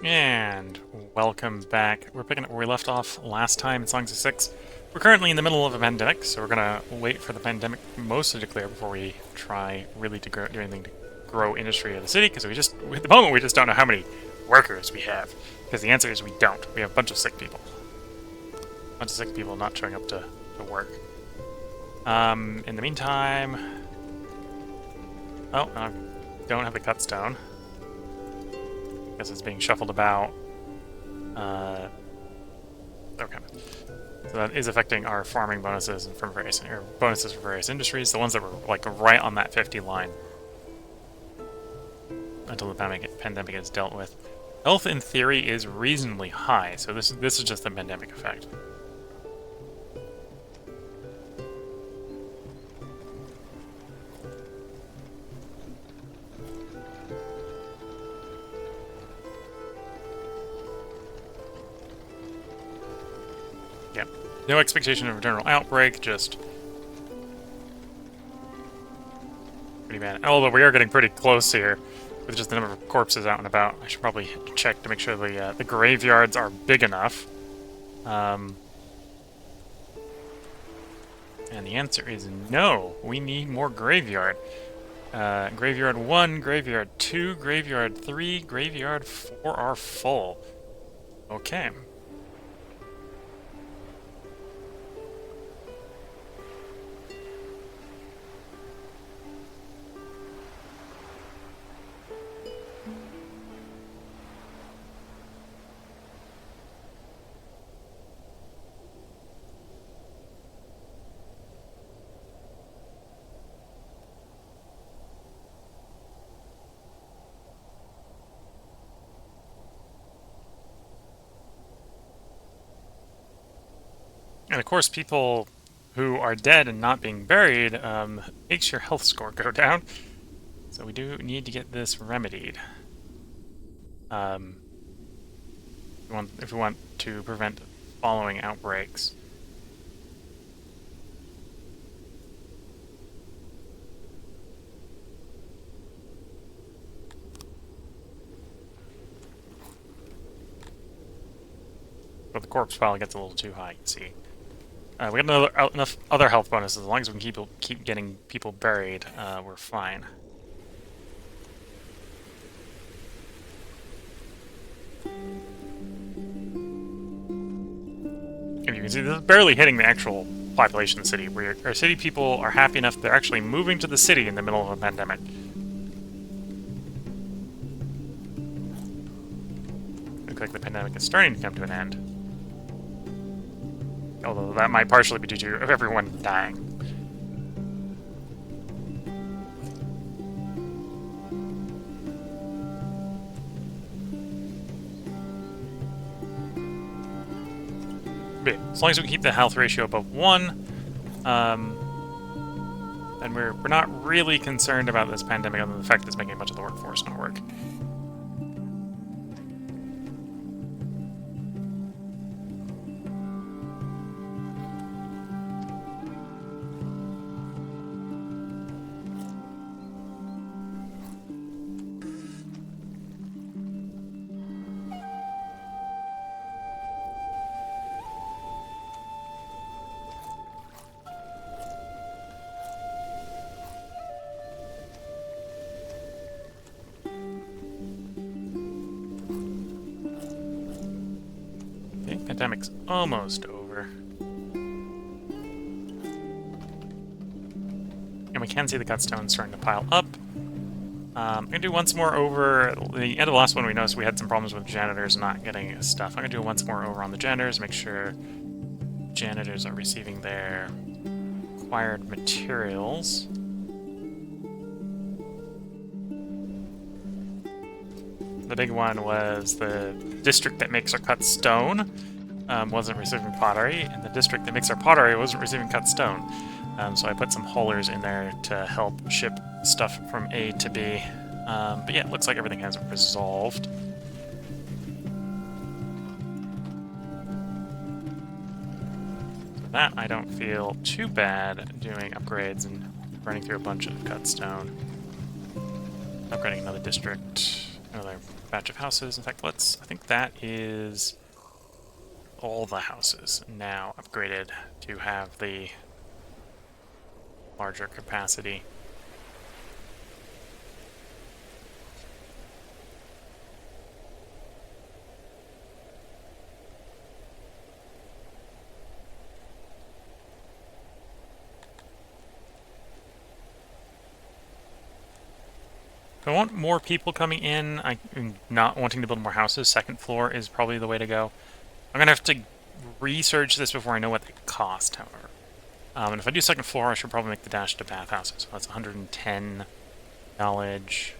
And welcome back. We're picking up where we left off last time in Songs of Six. We're currently in the middle of a pandemic, so we're gonna wait for the pandemic mostly to clear before we try really to do anything to grow industry of the city, because at the moment we just don't know how many workers we have. Because the answer is we don't. We have a bunch of sick people. A bunch of sick people not showing up to work. In the meantime... Oh, I don't have the cut stone. Guess it's being shuffled about. Okay. So that is affecting our farming bonuses from bonuses for various industries, the ones that were like right on that 50 line until the pandemic is dealt with. Health in theory is reasonably high, so this is just the pandemic effect. Yep. No expectation of a general outbreak, just pretty bad. Although we are getting pretty close here with just the number of corpses out and about. I should probably check to make sure the graveyards are big enough. And the answer is no. We need more graveyard. Graveyard 1, Graveyard 2, Graveyard 3, Graveyard 4 are full. Okay. And of course, people who are dead and not being buried makes your health score go down. So we do need to get this remedied. If we want to prevent following outbreaks. But the corpse pile gets a little too high, you can see. We got enough other health bonuses. As long as we can keep getting people buried, we're fine. If you can see, this is barely hitting the actual population of the city. Our city people are happy enough they're actually moving to the city in the middle of a pandemic. Looks like the pandemic is starting to come to an end. Although that might partially be due to everyone dying. But as long as we keep the health ratio above 1, then we're not really concerned about this pandemic other than the fact that it's making a bunch of the workforce not work. Pandemic's almost over. And we can see the cutstone starting to pile up. I'm going to do once more over the end of the last one. We noticed we had some problems with janitors not getting stuff. I'm going to do once more over on the janitors, make sure janitors are receiving their required materials. The big one was the district that makes our cut stone wasn't receiving pottery, and the district that makes our pottery wasn't receiving cut stone. So I put some haulers in there to help ship stuff from A to B. But yeah, it looks like everything has resolved. So that I don't feel too bad doing upgrades and running through a bunch of cut stone. Upgrading another district, another batch of houses. In fact, I think that is all the houses now upgraded to have the larger capacity. If I want more people coming in, I'm not wanting to build more houses. Second floor is probably the way to go. I'm going to have to research this before I know what they cost, however. And if I do second floor, I should probably make the dash to bathhouses. So that's 110 knowledge.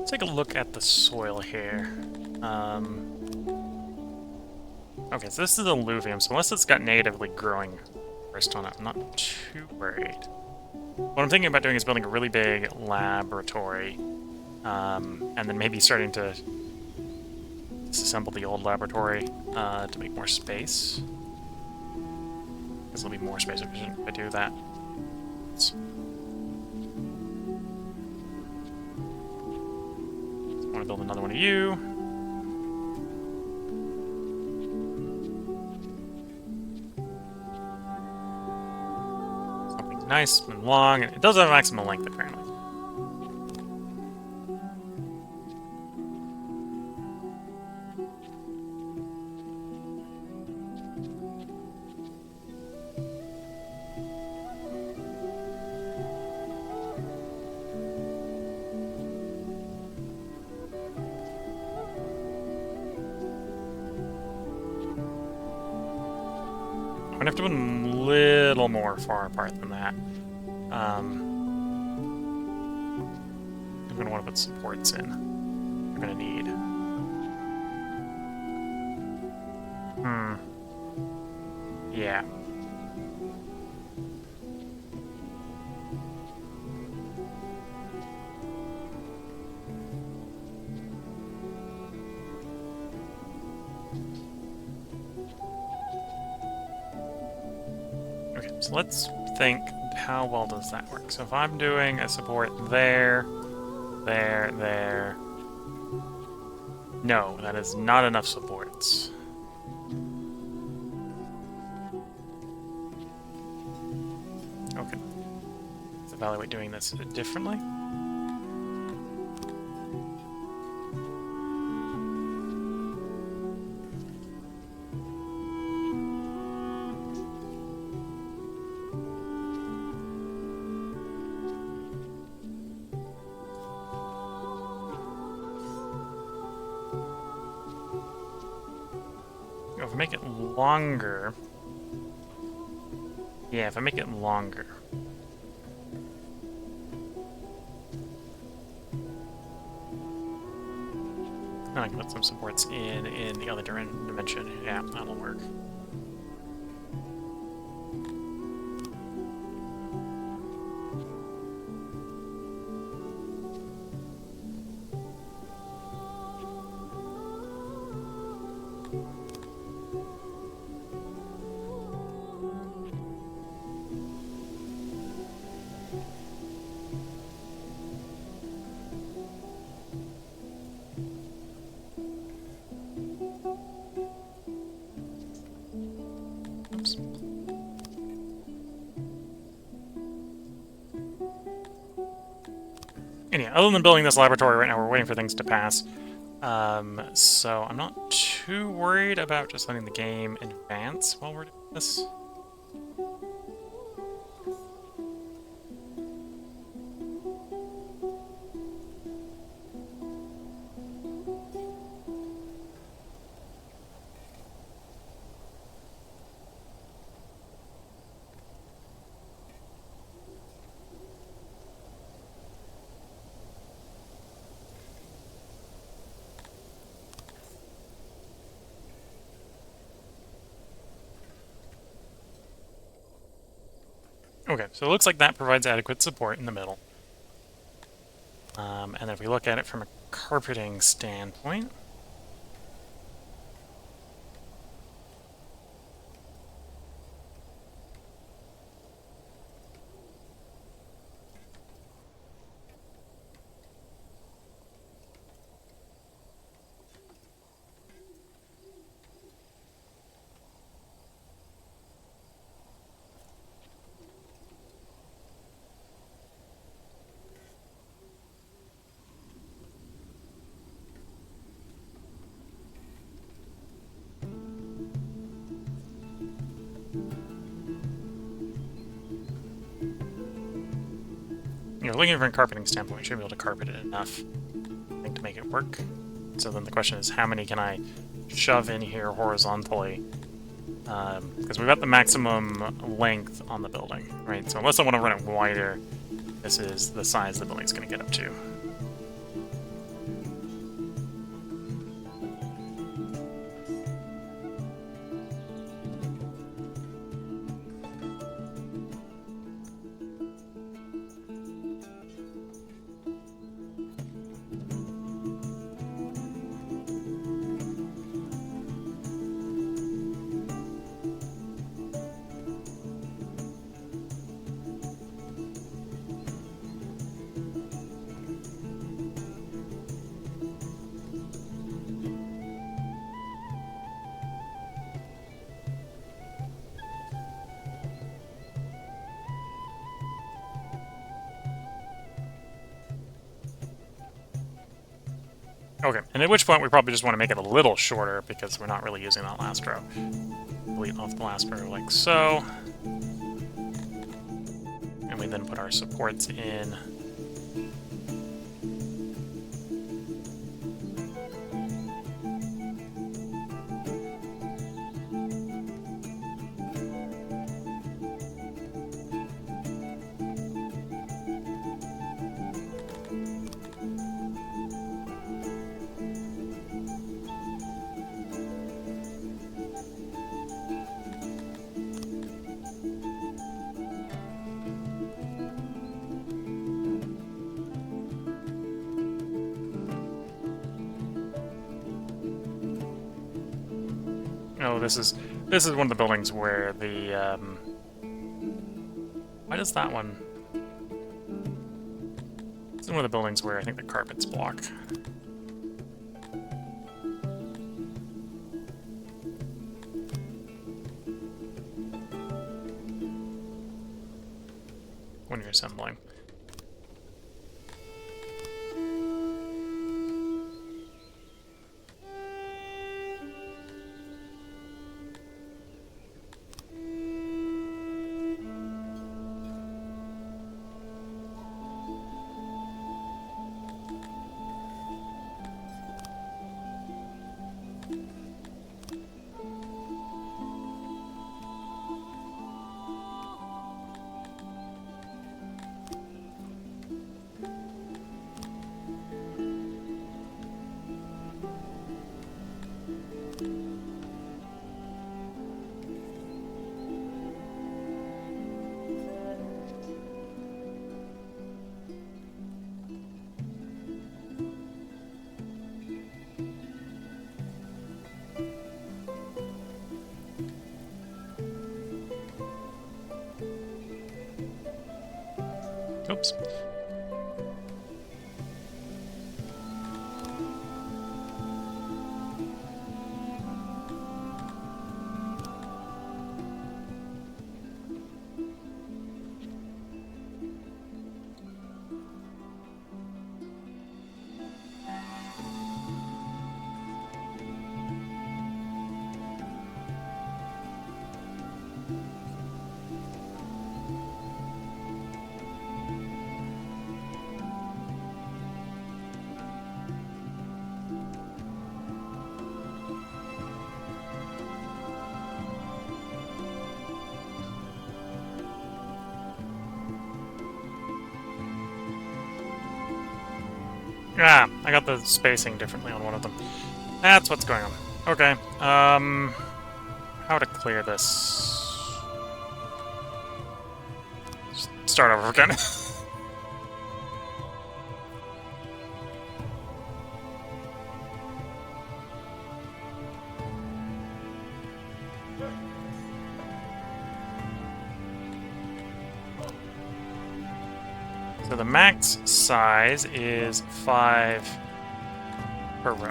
Take a look at the soil here. Okay, so this is alluvium, so unless it's got natively growing forest on it, I'm not too worried. What I'm thinking about doing is building a really big laboratory, and then maybe starting to disassemble the old laboratory to make more space. Because there'll be more space efficient if I do that. I want to build another one of you. Something nice and long, and it does have maximum length apparently. I'm gonna have to put them a little more far apart than that. I'm gonna want to put supports in. You're gonna need. Yeah. Okay, so let's think, how well does that work? So if I'm doing a support there, there... No, that is not enough supports. Okay. Let's evaluate doing this differently. If I make it longer... Yeah, if I make it longer... I can put some supports in the other dimension. Yeah, that'll work. Anyhow, other than building this laboratory right now, we're waiting for things to pass. So I'm not too worried about just letting the game advance while we're doing this. Okay, so it looks like that provides adequate support in the middle. And then if we look at it from a carpeting standpoint, looking from a carpeting standpoint, we should be able to carpet it enough, I think, to make it work. So then the question is, how many can I shove in here horizontally? Because we've got the maximum length on the building, right? So unless I want to run it wider, this is the size the building's going to get up to. Okay, and at which point we probably just want to make it a little shorter because we're not really using that last row. Delete off the last row like so. And we then put our supports in. Oh, this is one of the buildings where the why does that one? This is one of the buildings where I think the carpets block. When you're assembling. Oops. Ah, I got the spacing differently on one of them. That's what's going on. Okay, how to clear this? start over again. So the max size is 5 per row.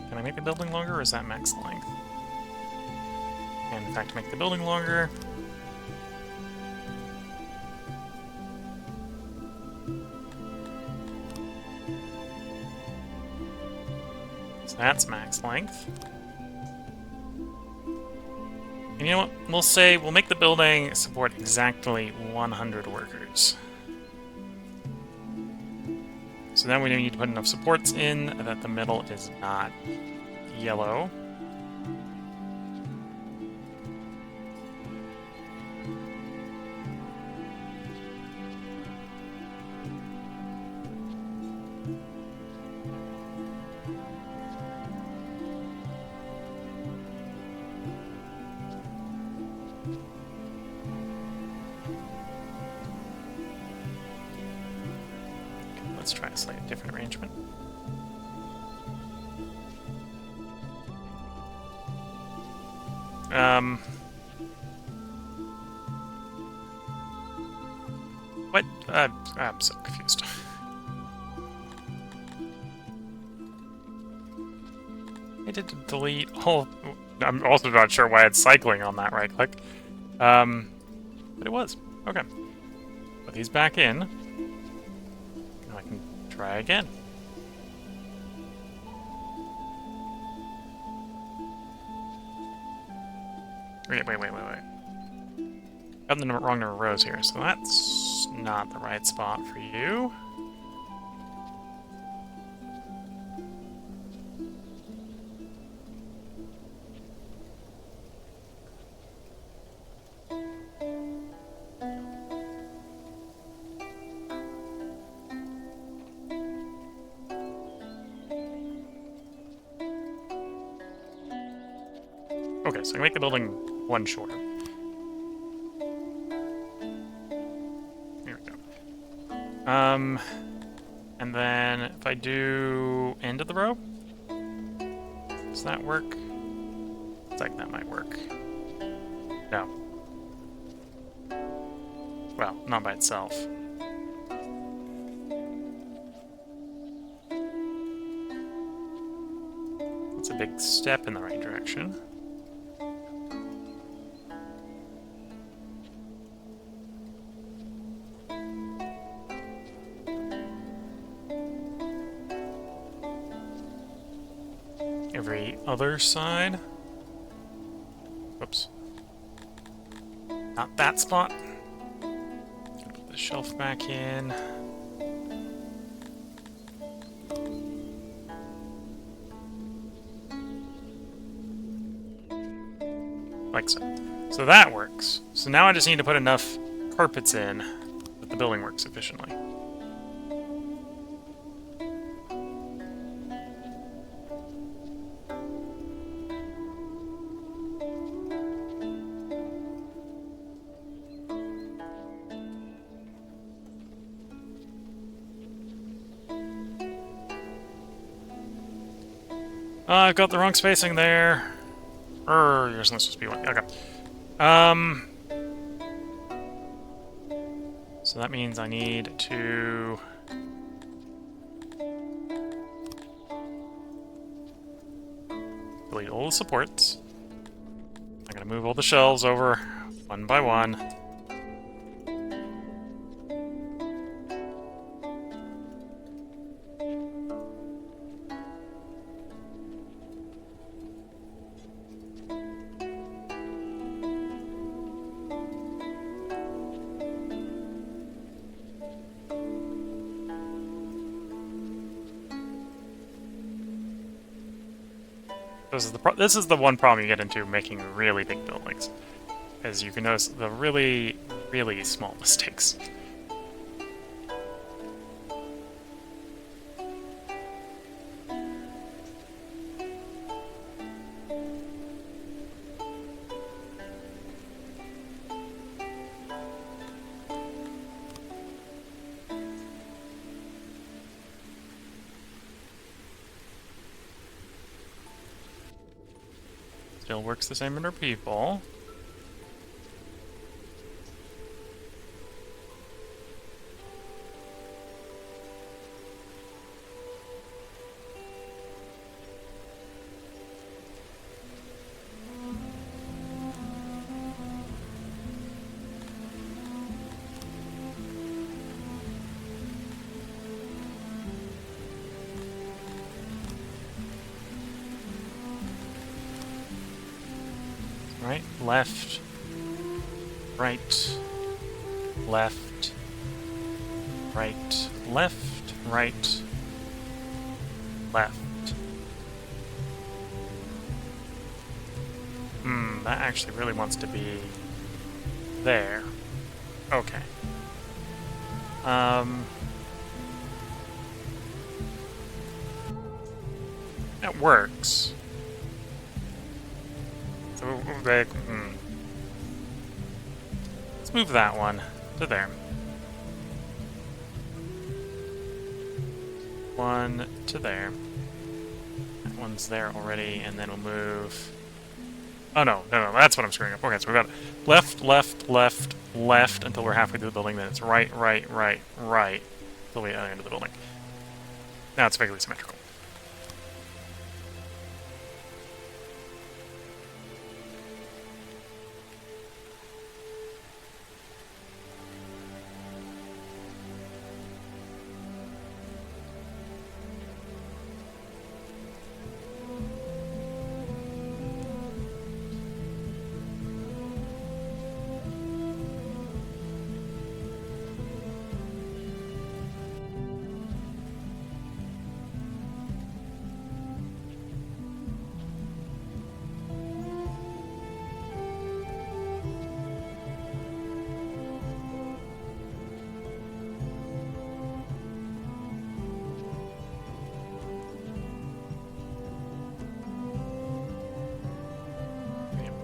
Can I make the building longer, or is that max length? And in fact, make the building longer. So that's max length. And you know what? We'll say we'll make the building support exactly 100 workers. So then we need to put enough supports in that the middle is not yellow. Let's try a slightly different arrangement. What? I'm so confused. I did delete all... I'm also not sure why it's cycling on that right click. But it was. Okay. Put these back in. I can try again. Wait. Got the wrong number of rows here, so that's not the right spot for you. Okay, so I can make the building one shorter. There we go. And then if I do end of the row, does that work? Looks like that might work. No. Well, not by itself. That's a big step in the right direction. Every other side. Whoops. Not that spot. Gonna put the shelf back in. Like so. So that works. So now I just need to put enough carpets in that the building works efficiently. I've got the wrong spacing there. You're supposed to be one. Okay. So that means I need to... delete all the supports. I'm gonna move all the shelves over one by one. This is the one problem you get into making really big buildings, is you can notice the really, really small mistakes. Still works the same under people. Right, left, right, left, right, left, right, left. That actually really wants to be there. Okay. That works. So, let's move that one to there. One to there. That one's there already, and then we'll move... Oh, no, that's what I'm screwing up. Okay, so we've got left, left, left, left until we're halfway through the building, then it's right, right, right, right, till the end of the building. Now it's vaguely symmetrical.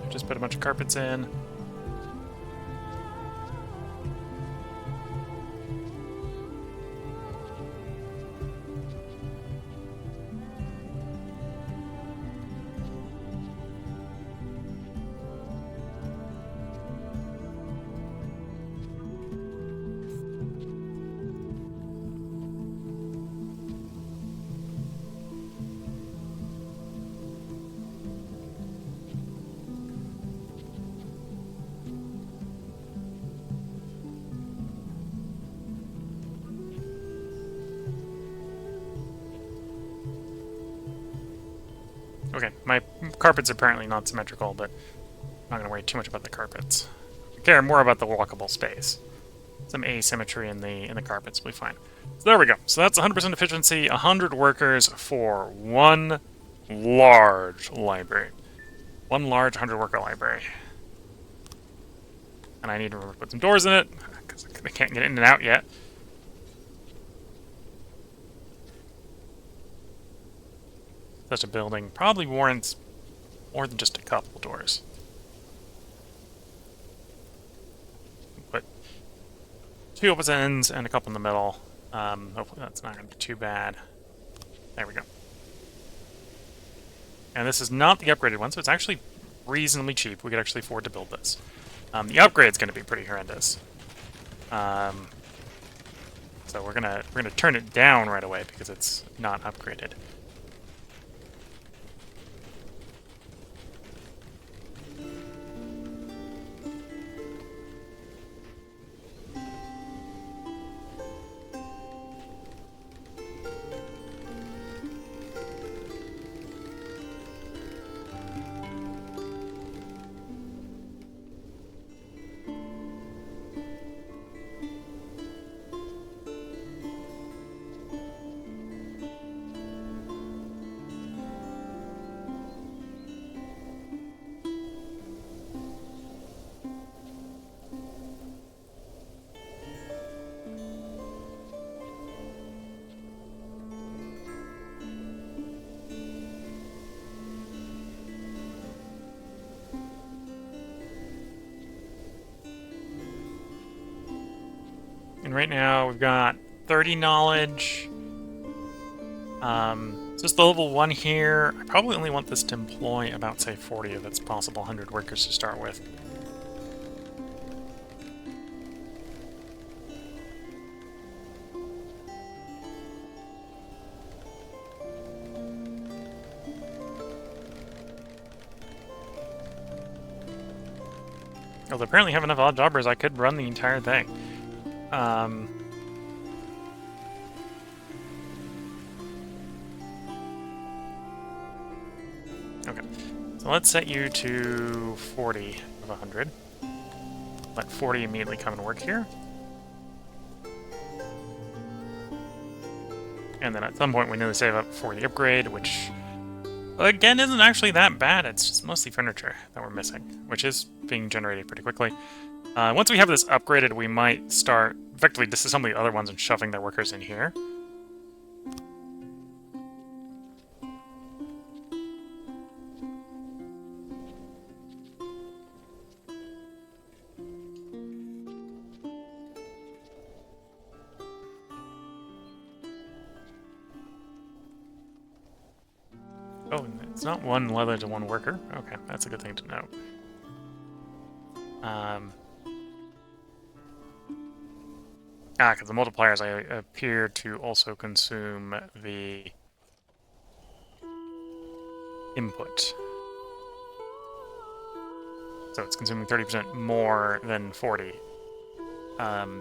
Just put a bunch of carpets in. Okay, my carpets are apparently not symmetrical, but I'm not going to worry too much about the carpets. I care more about the walkable space. Some asymmetry in the carpets will be fine. So there we go. So that's 100% efficiency, 100 workers for one large library. One large 100-worker library. And I need to remember to put some doors in it, because I can't get in and out yet. Such a building probably warrants more than just a couple doors. Put 2 opposite ends and a couple in the middle. Hopefully that's not going to be too bad. There we go. And this is not the upgraded one, so it's actually reasonably cheap. We could actually afford to build this. The upgrade's going to be pretty horrendous. So we're gonna turn it down right away because it's not upgraded. And right now we've got 30 knowledge. Just the level 1 here. I probably only want this to employ about, say, 40 if it's possible, 100 workers to start with. Although apparently I have enough odd jobbers, I could run the entire thing. Okay, so let's set you to 40 of 100. Let 40 immediately come and work here. And then at some point we need to save up for the upgrade, which, again, isn't actually that bad. It's just mostly furniture that we're missing, which is being generated pretty quickly. Once we have this upgraded, we might start effectively disassembling the other ones and shoving their workers in here. Oh, it's not one leather to one worker. Okay, that's a good thing to know. Because the multipliers appear to also consume the input. So it's consuming 30% more than 40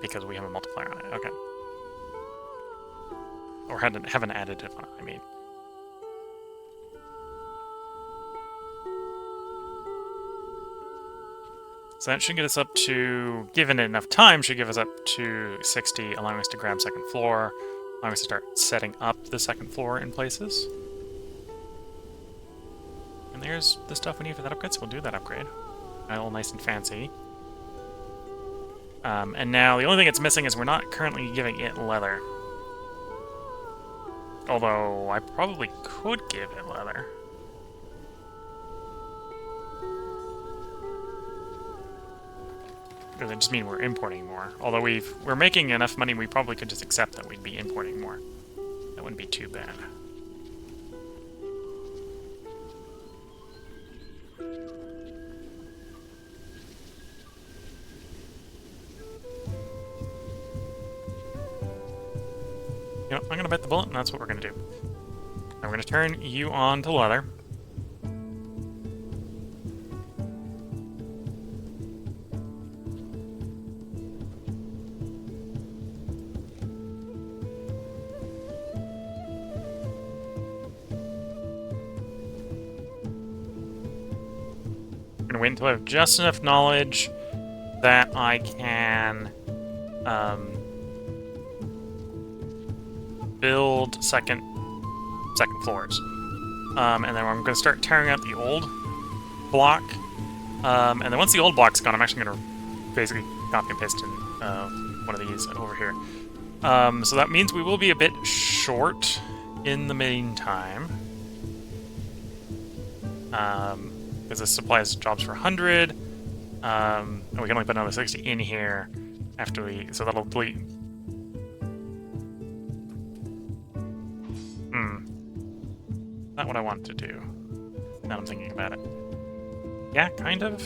because we have a multiplier on it. Okay. Or have an additive on it, I mean. So that should get us up to, given it enough time, should give us up to 60, allowing us to grab second floor, allowing us to start setting up the second floor in places. And there's the stuff we need for that upgrade, so we'll do that upgrade. All nice and fancy. And now the only thing it's missing is we're not currently giving it leather. Although I probably could give it leather. Does it just mean we're importing more? Although we're making enough money, we probably could just accept that we'd be importing more. That wouldn't be too bad. You know, I'm gonna bite the bullet, and that's what we're gonna do. Now we're gonna turn you on to leather. Wait until I have just enough knowledge that I can build second floors. And then I'm going to start tearing out the old block. And then once the old block's gone, I'm actually going to basically copy and paste in one of these over here. So that means we will be a bit short in the meantime. Because this supplies jobs for 100, and we can only put another 60 in here after so that'll delete. Not what I want to do. Now I'm thinking about it. Yeah, kind of.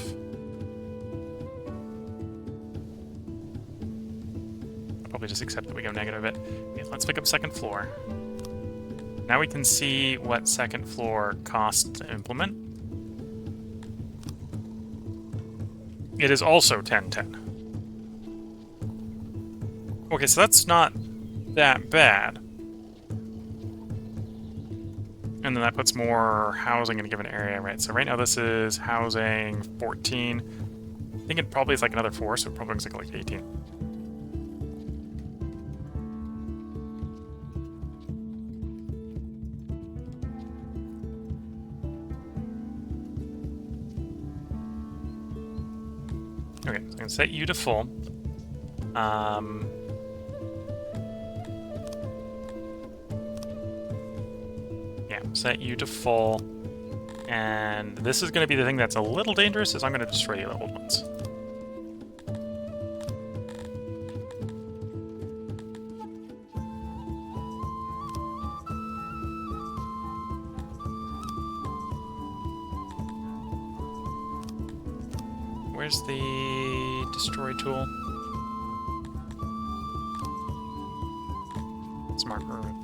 I'll probably just accept that we go negative a bit. Okay, let's pick up second floor. Now we can see what second floor costs to implement. It is also 1010. Okay, so that's not that bad. And then that puts more housing in a given area, right? So right now this is housing 14. I think it probably is like another 4, so it probably looks like 18. Okay, so I'm going to set you to full. Yeah, set you to full. And this is going to be the thing that's a little dangerous, is I'm going to destroy the old ones. where's the destroy tool? Smart room.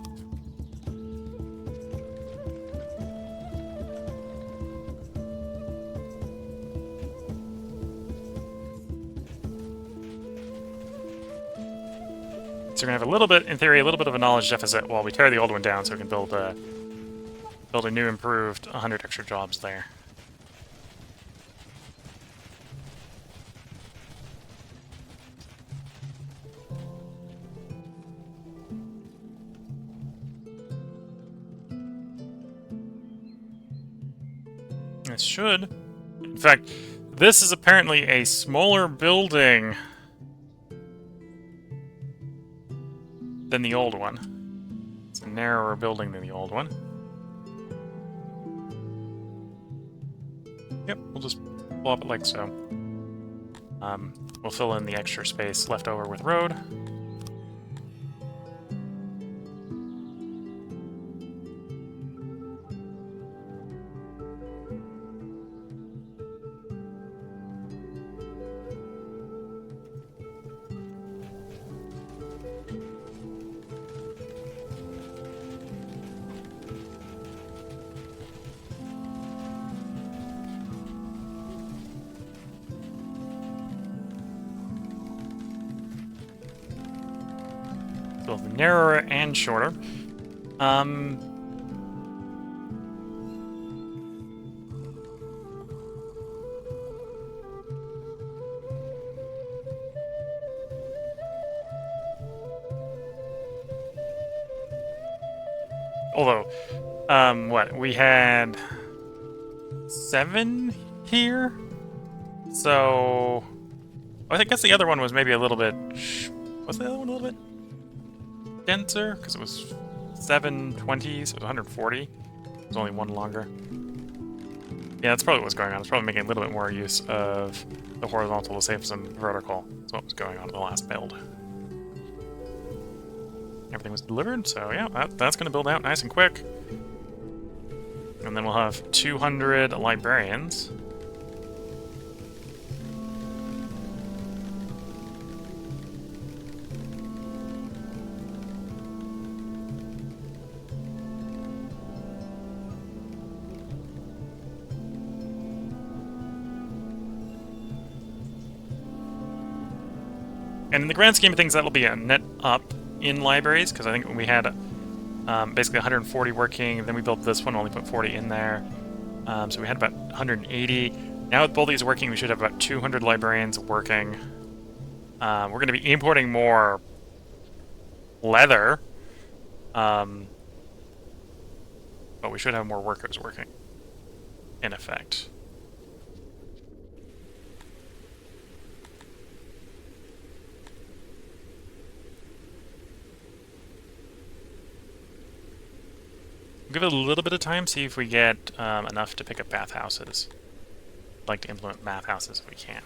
So we're gonna have a little bit, in theory, a little bit of a knowledge deficit while we tear the old one down, so we can build a new, improved 100 extra jobs there. This should. In fact, this is apparently a smaller building than the old one. It's a narrower building than the old one. Yep, we'll just plop it like so. We'll fill in the extra space left over with road. Build narrower and shorter. Although, what, we had 7 here? So, I guess the other one was maybe a little bit, was the other one a little bit denser? Because it was 720, so it was 140. It was only one longer. Yeah, that's probably what's going on. It's probably making a little bit more use of the horizontal to save some vertical. That's what was going on in the last build. Everything was delivered, so yeah, that's going to build out nice and quick. And then we'll have 200 librarians. And in the grand scheme of things, that'll be a net up in libraries, because I think we had basically 140 working, then we built this one, only put 40 in there. So we had about 180. Now with both these working, we should have about 200 librarians working. We're going to be importing more leather, but we should have more workers working, in effect. Give it a little bit of time, see if we get enough to pick up bathhouses. I'd like to implement bathhouses if we can.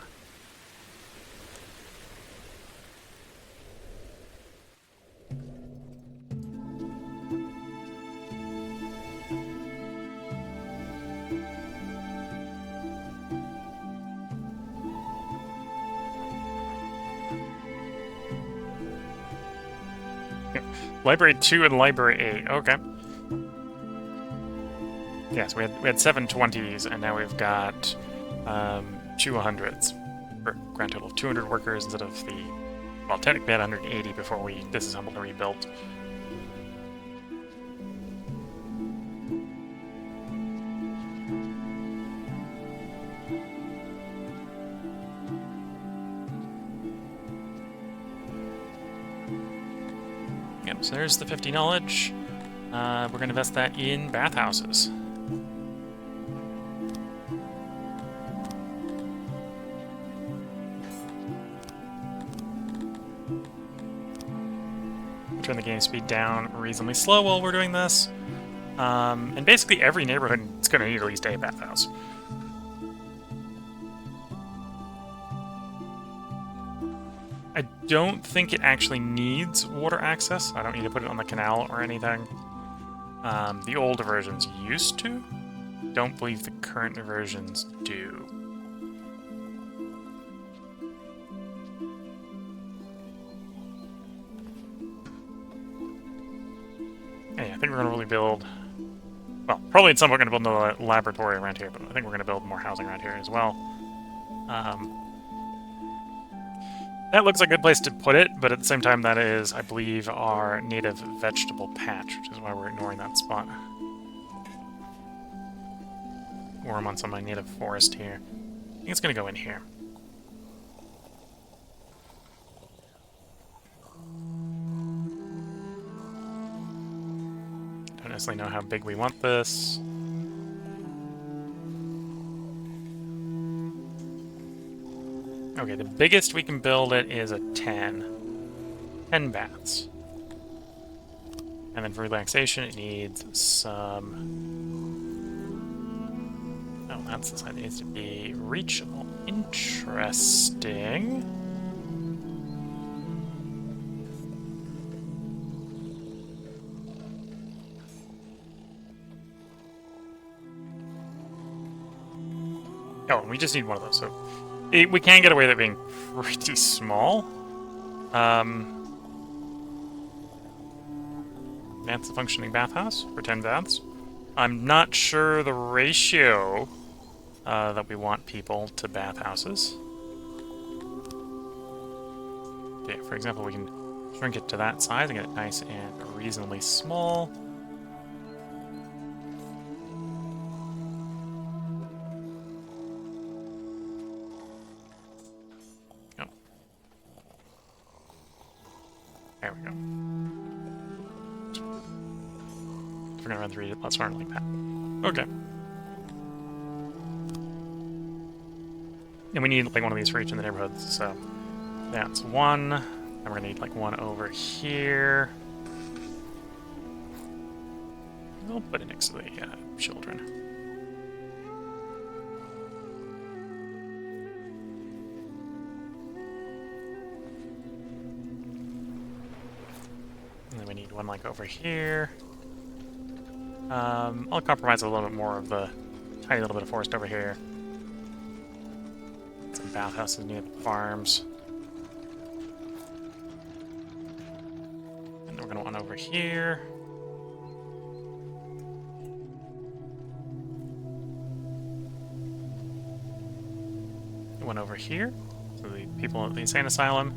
Yeah. Library 2 and Library 8, okay. Yeah, so we had 720s, and now we've got 2 100s. For a grand total of 200 workers instead of the... Well, technically we had 180 before we disassembled and rebuilt. Yep, so there's the 50 knowledge. We're going to invest that in bathhouses. Turn the game speed down reasonably slow while we're doing this. And basically every neighborhood is going to need at least a bathhouse. I don't think it actually needs water access. I don't need to put it on the canal or anything. The older versions used to. Don't believe the current versions do. we're going to really build... Well, probably at some point we're going to build a laboratory around here, but I think we're going to build more housing around here as well. That looks like a good place to put it, but at the same time that is, I believe, our native vegetable patch, which is why we're ignoring that spot. Or I'm on some of my native forest here. I think it's going to go in here. Don't necessarily know how big we want this. Okay, the biggest we can build it is a 10. 10 baths. And then for relaxation it needs some... Oh, that's the side that needs to be reachable. Interesting. Oh, and we just need one of those, so... We can get away with it being pretty small. That's a functioning bathhouse for 10 baths. I'm not sure the ratio that we want people to bathhouses. Yeah, for example, we can shrink it to that size and get it nice and reasonably small. There we go. We're gonna run 3 plus aren't like that. Okay. And we need like one of these for each in the neighborhoods, so that's one. And we're gonna need like one over here. We'll put it next to the children. And then we need one like over here. I'll compromise a little bit more of the tiny little bit of forest over here. Some bathhouses near the farms. And then we're gonna want one over here. One over here, so the people at the insane asylum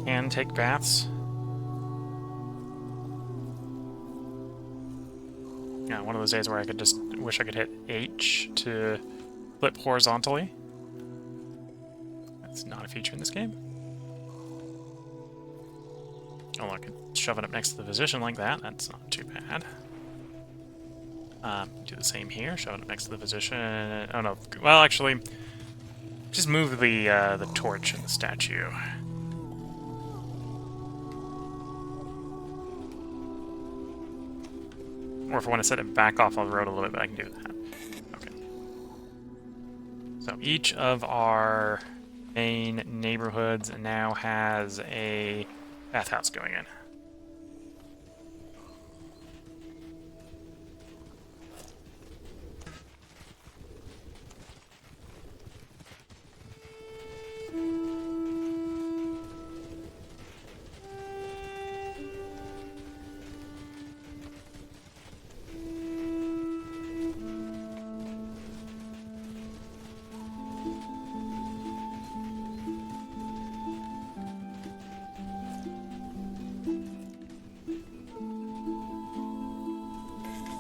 can take baths. Yeah, one of those days where I could just wish I could hit H to flip horizontally. That's not a feature in this game. Oh, I could shove it up next to the physician like that. That's not too bad. Do the same here. Shove it up next to the physician. Oh no. Well, actually, just move the torch in the statue. Or if I want to set it back off on the road a little bit, but I can do that. Okay. So each of our main neighborhoods now has a bathhouse going in.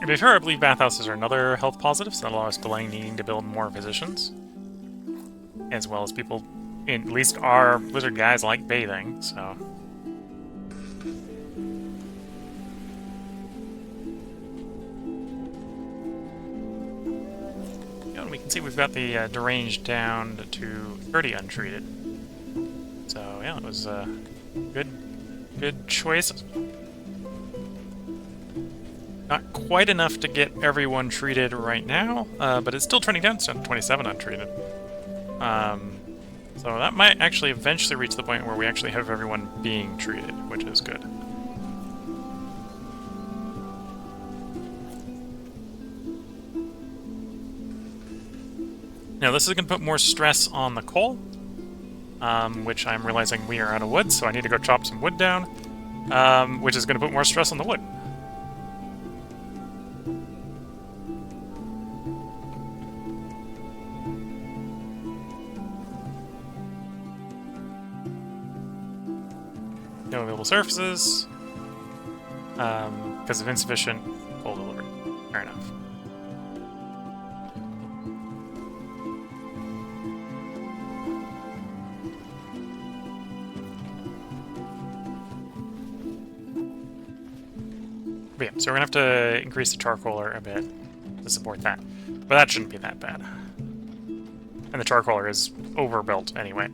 To be fair, I believe bathhouses are another health positive, so that'll allow us delaying needing to build more physicians. As well as people, at least our lizard guys, like bathing, so... Yeah, and we can see we've got the deranged down to 30 untreated. So, yeah, it was a good choice. Not quite enough to get everyone treated right now, but it's still trending down. It's down to 27 untreated. So that might actually eventually reach the point where we actually have everyone being treated, which is good. Now this is going to put more stress on the coal, which I'm realizing we are out of wood, so I need to go chop some wood down, which is going to put more stress on the wood. No available surfaces. Because of insufficient coal delivery. Fair enough. But yeah, so we're gonna have to increase the charcoaler a bit to support that. But that shouldn't be that bad. And the charcoaler is overbuilt anyway.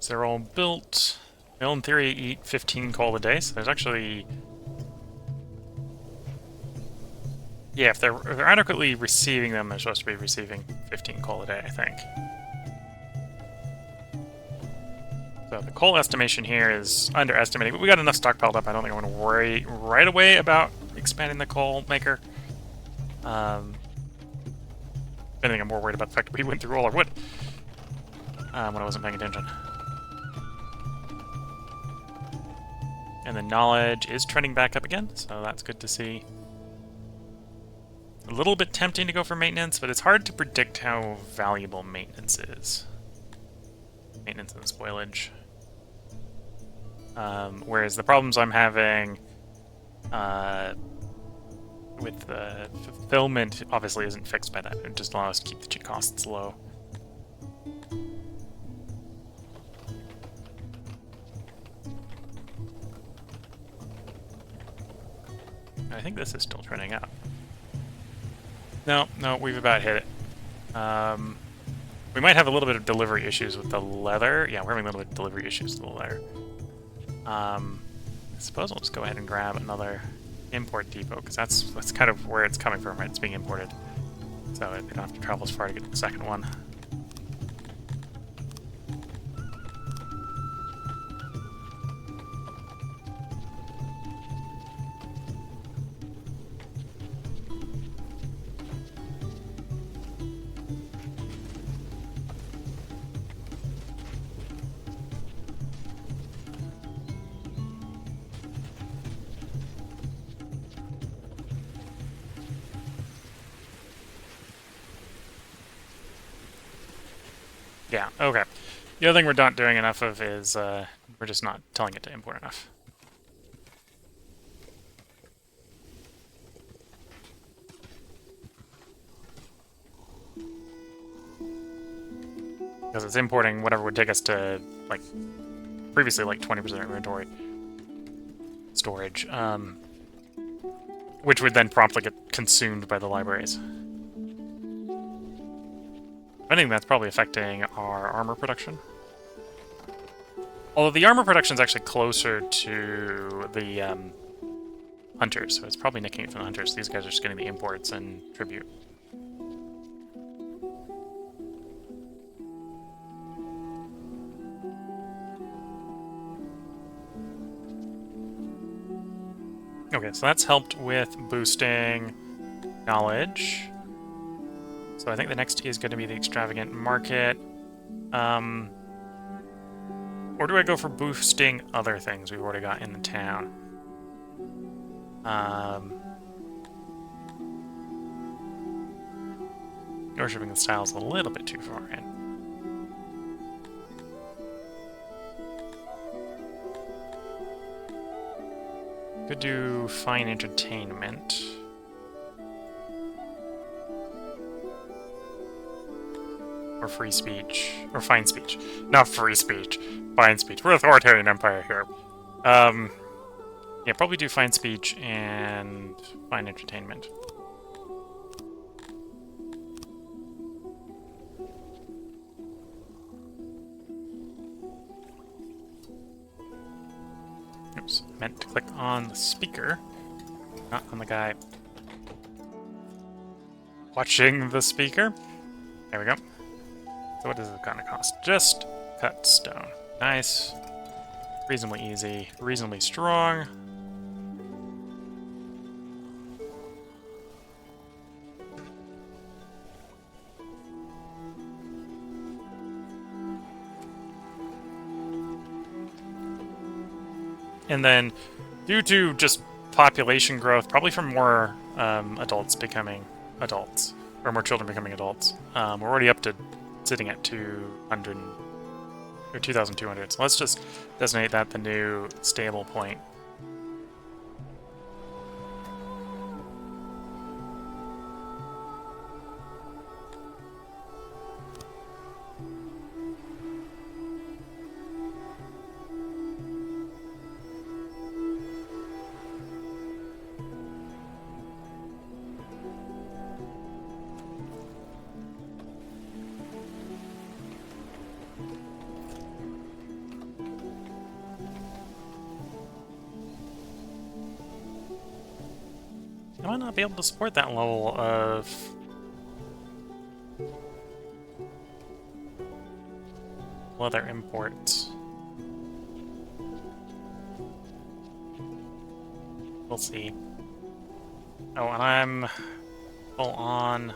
So they're all built. They'll, in theory, eat 15 coal a day, so there's actually... Yeah, if they're adequately receiving them, they're supposed to be receiving 15 coal a day, I think. So the coal estimation here is underestimating, but we got enough stockpiled up. I don't think I want to worry right away about expanding the coal maker. If anything, I'm more worried about the fact that we went through all our wood when I wasn't paying attention. And the knowledge is trending back up again, so that's good to see. A little bit tempting to go for maintenance, but it's hard to predict how valuable maintenance is. Maintenance and spoilage. Whereas the problems I'm having with the fulfillment obviously isn't fixed by that. It just allows us to keep the costs low. I think this is still trending up. No, we've about hit it. We might have a little bit of delivery issues with the leather. Yeah, we're having a little bit of delivery issues with the leather. I suppose I'll just go ahead and grab another import depot, because that's kind of where it's coming from, right? It's being imported. So they don't have to travel as far to get to the second one. Yeah, okay. The other thing we're not doing enough of is we're just not telling it to import enough. Because it's importing whatever would take us to, like, previously like 20% inventory storage, which would then promptly get consumed by the libraries. I think that's probably affecting our armor production. Although the armor production is actually closer to the hunters, so it's probably nicking it from the hunters. These guys are just getting the imports and tribute. Okay, so that's helped with boosting knowledge. So I think the next is going to be the extravagant market. Or do I go for boosting other things we've already got in the town? Worshipping the style's a little bit too far in. Could do fine entertainment. Or free speech. Or fine speech. Not free speech. Fine speech. We're authoritarian empire here. Yeah, probably do fine speech and fine entertainment. Oops, meant to click on the speaker, not on the guy watching the speaker. There we go. So what is it gonna cost? Just cut stone. Nice. Reasonably easy. Reasonably strong. And then, due to just population growth, probably from more adults becoming adults, or more children becoming adults, we're already up to sitting at 200 or 2,200. So let's just designate that the new stable point. I might not be able to support that level of leather imports. We'll see. Oh, and I'm full on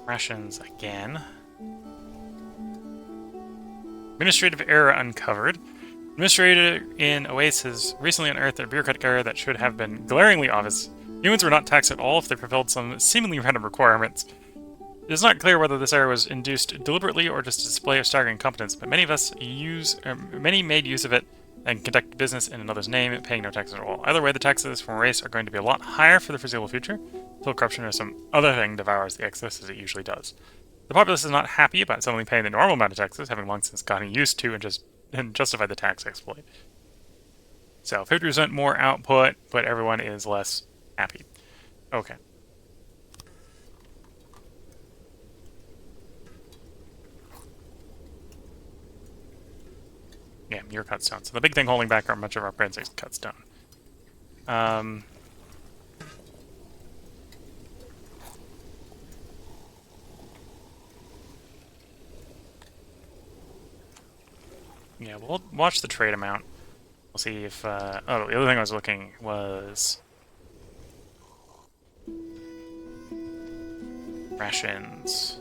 rations again. Administrative error uncovered. Administrator in Oasis recently unearthed a bureaucratic error that should have been glaringly obvious. Humans were not taxed at all if they fulfilled some seemingly random requirements. It is not clear whether this error was induced deliberately or just a display of staggering incompetence, but many made use of it and conduct business in another's name, paying no taxes at all. Either way, the taxes from a race are going to be a lot higher for the foreseeable future, until corruption or some other thing devours the excess as it usually does. The populace is not happy about suddenly paying the normal amount of taxes, having long since gotten used to and justify the tax exploit. So 50% more output, but everyone is less happy. Okay. Yeah, your cut stone. So the big thing holding back our much of our upgrades is cut stone. Yeah, we'll watch the trade amount. We'll see if, oh, the other thing I was looking was rations.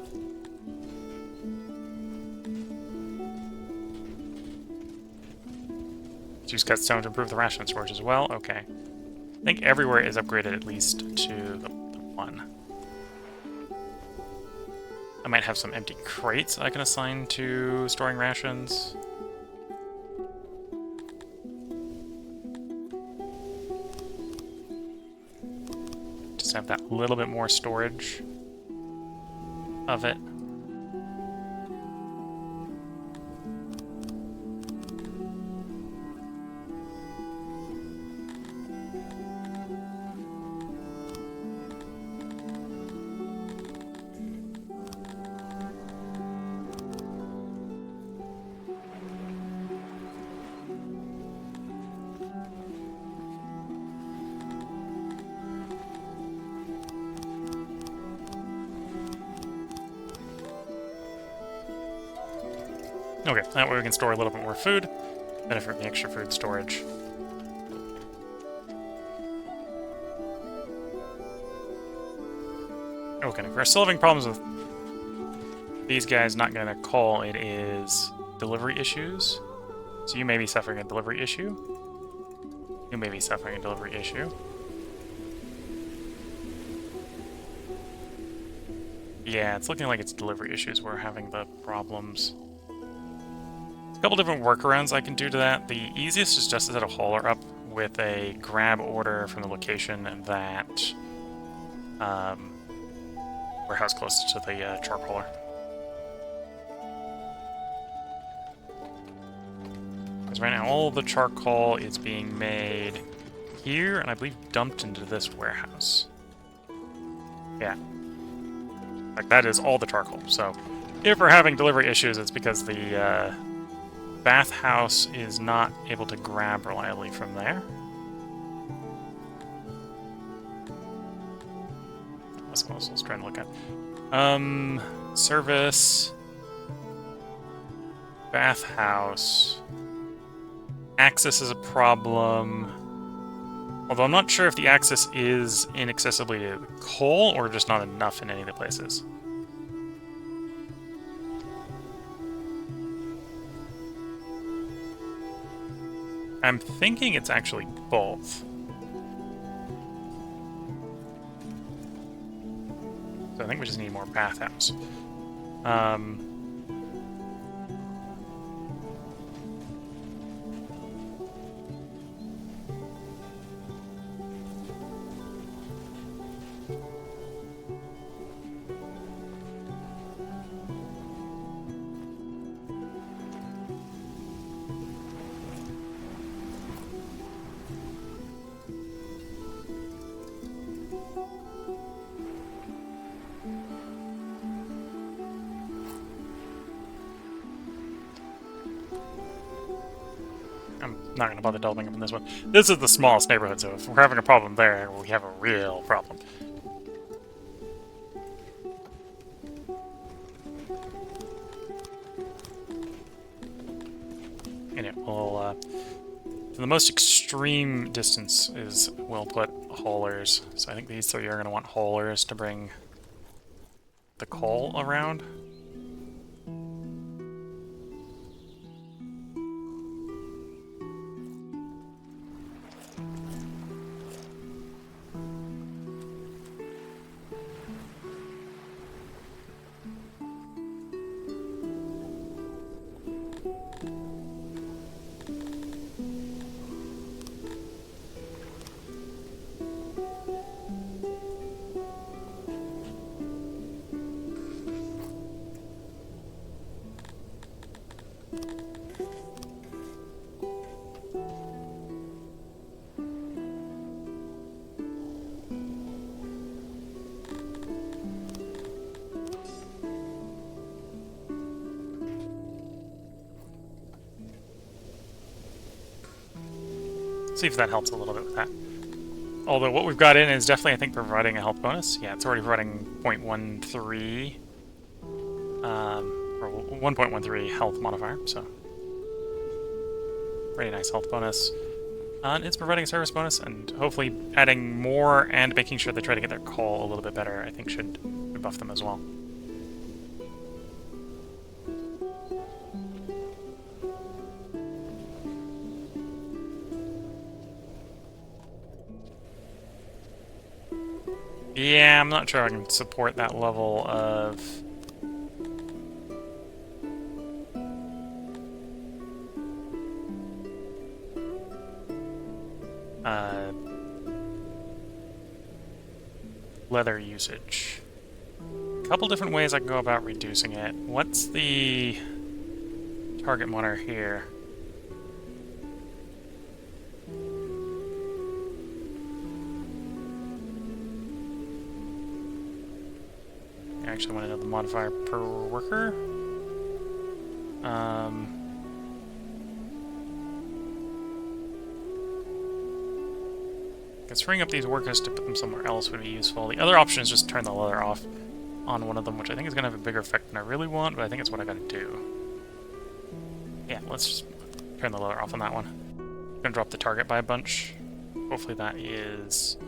Use cut stone to improve the ration storage as well. Okay. I think everywhere is upgraded at least to the one. I might have some empty crates I can assign to storing rations. Just have that little bit more storage of it. Okay, that way we can store a little bit more food. Benefit from the extra food storage. Okay, if we're still having problems with these guys not getting a call, it is delivery issues. So you may be suffering a delivery issue. You may be suffering a delivery issue. Yeah, it's looking like it's delivery issues we're having the problems. A couple different workarounds I can do to that. The easiest is just to set a hauler up with a grab order from the location that warehouse closest to the charcoaler. Because right now all the charcoal is being made here, and I believe dumped into this warehouse. Yeah. Like, that is all the charcoal. So, if we're having delivery issues, it's because the bathhouse is not able to grab reliably from there. That's what I was trying to look at. Service. bathhouse. Access is a problem. Although I'm not sure if the access is inaccessibly to coal or just not enough in any of the places. I'm thinking it's actually both. So I think we just need more bathhouse. I'm not going to bother delving up in this one. This is the smallest neighborhood, so if we're having a problem there, we have a real problem. Anyway, we'll, for the most extreme distance is we'll put haulers. So I think these three are going to want haulers to bring the coal around. See if that helps a little bit with that. Although what we've got in is definitely, I think, providing a health bonus. Yeah, it's already providing 0.13, or 1.13 health modifier, so pretty nice health bonus. And it's providing a service bonus, and hopefully adding more and making sure they try to get their call a little bit better, I think should buff them as well. Yeah, I'm not sure I can support that level of... leather usage. A couple different ways I can go about reducing it. What's the target monitor here? I actually want to know the modifier per worker. Because freeing up these workers to put them somewhere else would be useful. The other option is just turn the leather off on one of them, which I think is going to have a bigger effect than I really want, but I think it's what I got to do. Yeah, let's just turn the leather off on that one. I'm going to drop the target by a bunch. Hopefully that is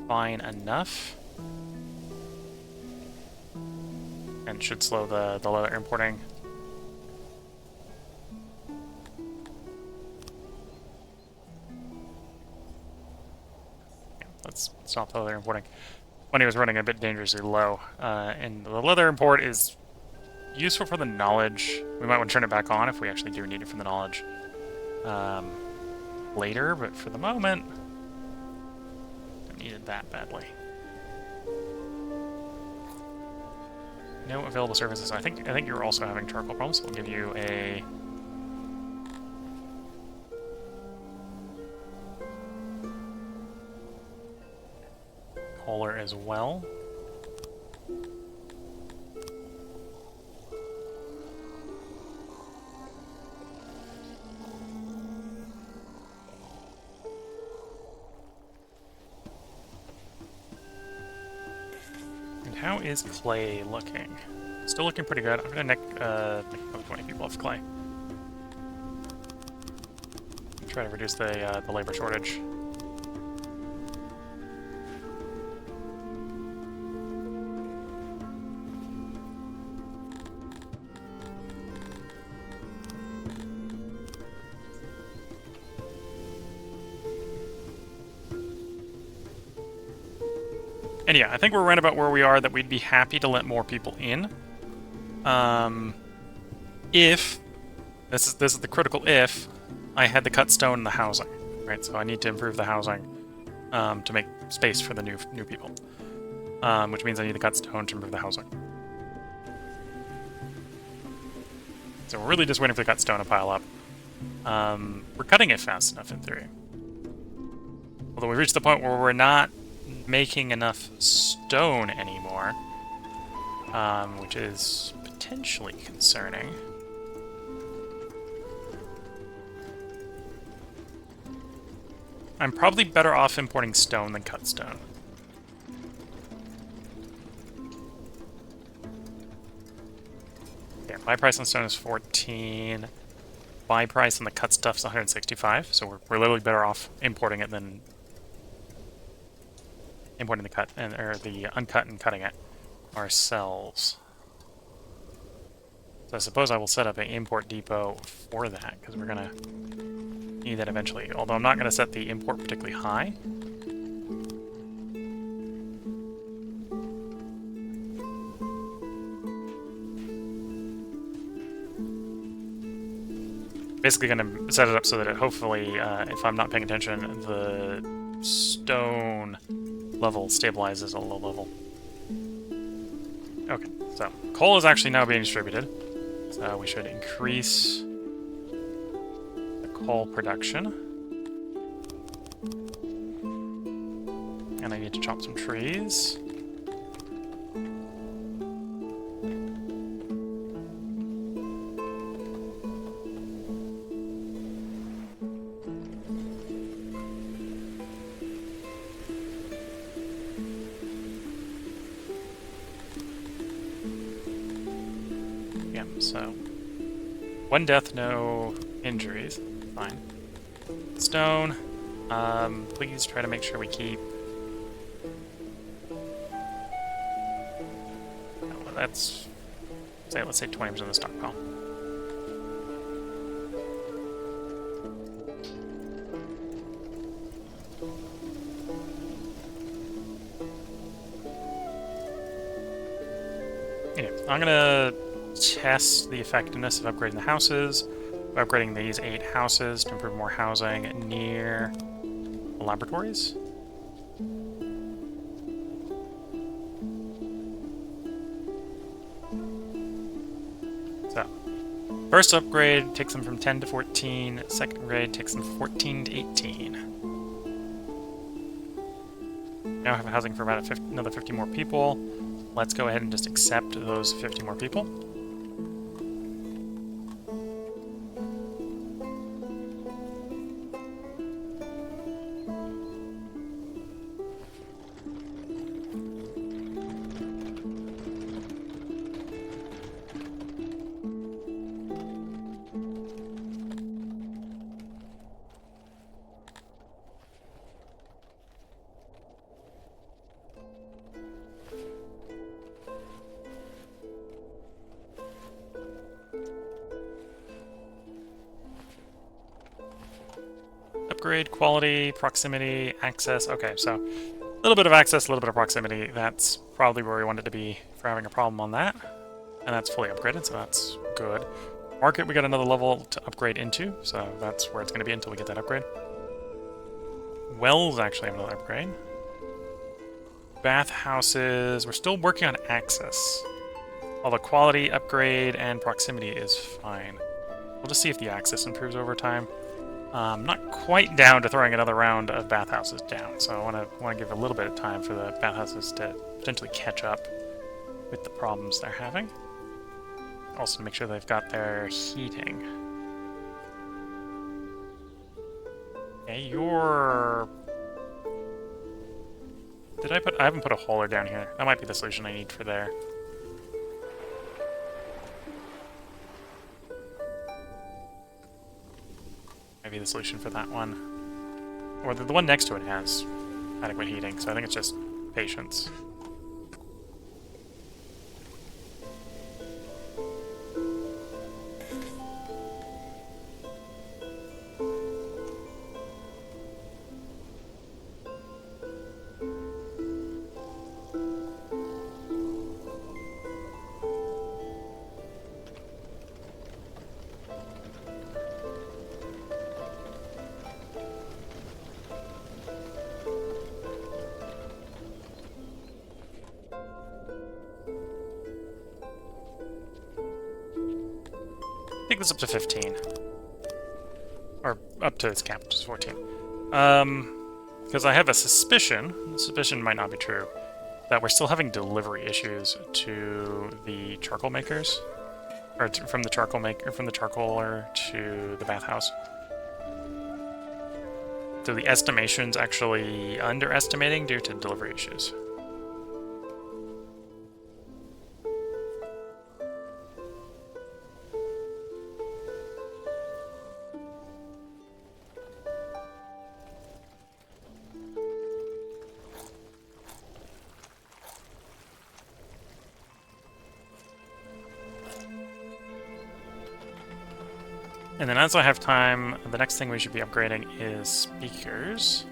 fine enough. And should slow the leather importing. Let's stop the leather importing. Money was running a bit dangerously low, and the leather import is useful for the knowledge. We might want to turn it back on if we actually do need it for the knowledge later, but for the moment, don't need it that badly. No available services. I think you're also having charcoal problems, so we'll give you a hauler as well. And how is clay looking? Still looking pretty good. I'm gonna nick 20 people off clay. try to reduce the labor shortage. And yeah, I think we're right about where we are, that we'd be happy to let more people in. If, this is the critical if, I had to cut stone in the housing, right? So I need to improve the housing to make space for the new people. Which means I need to cut stone to improve the housing. So we're really just waiting for the cut stone to pile up. We're cutting it fast enough in theory. Although we reached the point where we're not making enough stone anymore, which is potentially concerning. I'm probably better off importing stone than cut stone. Yeah, buy price on stone is 14. Buy price on the cut stuff's 165, so we're literally better off importing it than importing the cut or the uncut and cutting it ourselves. So I suppose I will set up an import depot for that, because we're gonna need that eventually. Although I'm not gonna set the import particularly high. Basically gonna set it up so that it hopefully, if I'm not paying attention, the stone level stabilizes at a low level. Okay, so coal is actually now being distributed. So we should increase the coal production. And I need to chop some trees. So, one death, no injuries. Fine. Stone. Please try to make sure we keep... Oh, let's say 20% of the stockpile. Anyway, I'm gonna test the effectiveness of upgrading the houses, upgrading these 8 houses to improve more housing near the laboratories. So, first upgrade takes them from 10 to 14, second upgrade takes them from 14 to 18. Now I have housing for about another 50 more people. Let's go ahead and just accept those 50 more people. Upgrade, quality, proximity, access. Okay, so a little bit of access, a little bit of proximity. That's probably where we wanted to be for having a problem on that. And that's fully upgraded, so that's good. Market, we got another level to upgrade into, so that's where it's going to be until we get that upgrade. Wells actually have another upgrade. Bathhouses, we're still working on access. Although quality, upgrade, and proximity is fine. We'll just see if the access improves over time. Not quite down to throwing another round of bathhouses down, so I want to give a little bit of time for the bathhouses to potentially catch up with the problems they're having. Also to make sure they've got their heating. Okay, you're... I haven't put a hauler down here. That might be the solution I need for there. maybe the solution for that one. Or the one next to it has adequate heating, so I think it's just patience. I think this is up to 15. Or up to its cap, which is 14. Because I have a suspicion, the suspicion might not be true, that we're still having delivery issues to the charcoal makers. Or from the charcoal charcoaler to the bathhouse. So the estimation's actually underestimating due to delivery issues. And then as I have time, the next thing we should be upgrading is speakers.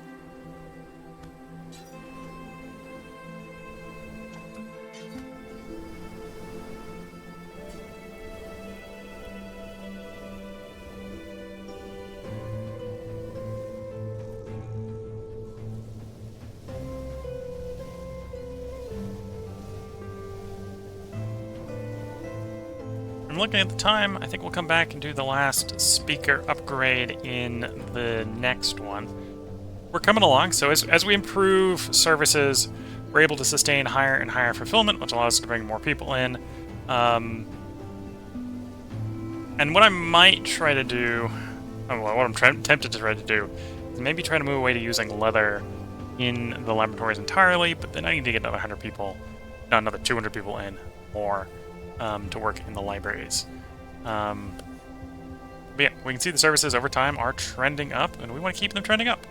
Looking at the time, I think we'll come back and do the last speaker upgrade in the next one. We're coming along, so as we improve services, we're able to sustain higher and higher fulfillment, which allows us to bring more people in. And what I might try to do, what I'm tempted to try to do, is maybe try to move away to using leather in the laboratories entirely, but then I need to get another 100 people, not another 200 people in, more. To work in the libraries. But yeah, we can see the services over time are trending up, and we want to keep them trending up.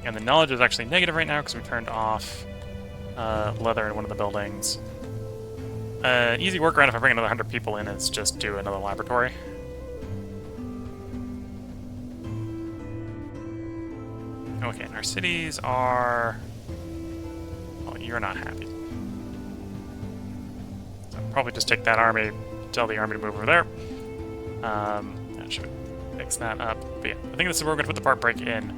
And the knowledge is actually negative right now because we turned off leather in one of the buildings. Easy workaround if I bring another 100 people in is just do another laboratory. Okay, and our cities are... Oh, you're not happy. Probably just take that army, tell the army to move over there. That should fix that up. But yeah, I think this is where we're going to put the part break in.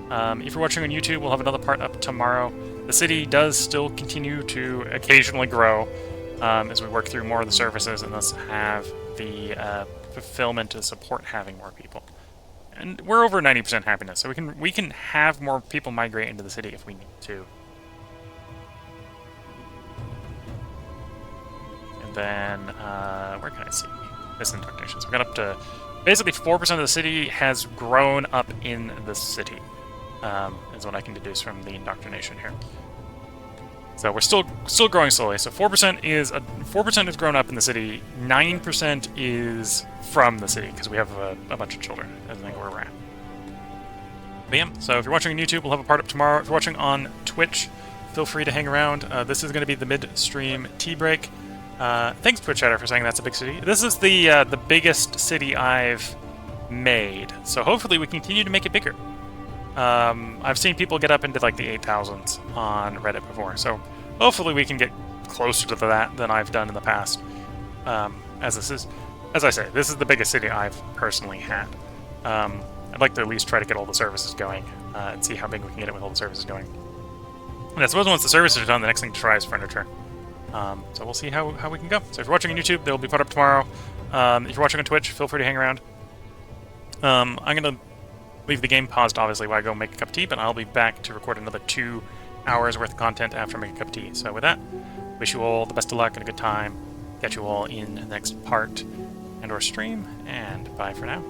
If you're watching on YouTube, we'll have another part up tomorrow. The city does still continue to occasionally grow as we work through more of the services and thus have the fulfillment to support having more people. And we're over 90% happiness, so we can have more people migrate into the city if we need to. Then, where can I see this indoctrination? So we got up to, basically 4% of the city has grown up in the city, is what I can deduce from the indoctrination here. So we're still growing slowly. So 4% is grown up in the city, 9% is from the city, because we have a bunch of children, I think where we're at. But yeah, so if you're watching on YouTube, we'll have a part up tomorrow. If you're watching on Twitch, feel free to hang around. This is going to be the mid-stream tea break. Thanks, Twitch Chatter, for saying that's a big city. This is the biggest city I've made, so hopefully we continue to make it bigger. I've seen people get up into like the 8,000s on Reddit before, so hopefully we can get closer to that than I've done in the past. As I say, this is the biggest city I've personally had. I'd like to at least try to get all the services going and see how big we can get it with all the services going. And I suppose once the services are done, the next thing to try is furniture. So we'll see how we can go. So if you're watching on YouTube, they'll be put up tomorrow. If you're watching on Twitch, feel free to hang around. I'm going to leave the game paused, obviously, while I go make a cup of tea, but I'll be back to record another 2 hours worth of content after I make a cup of tea. So with that, wish you all the best of luck and a good time. Catch you all in the next part and/or stream, and bye for now.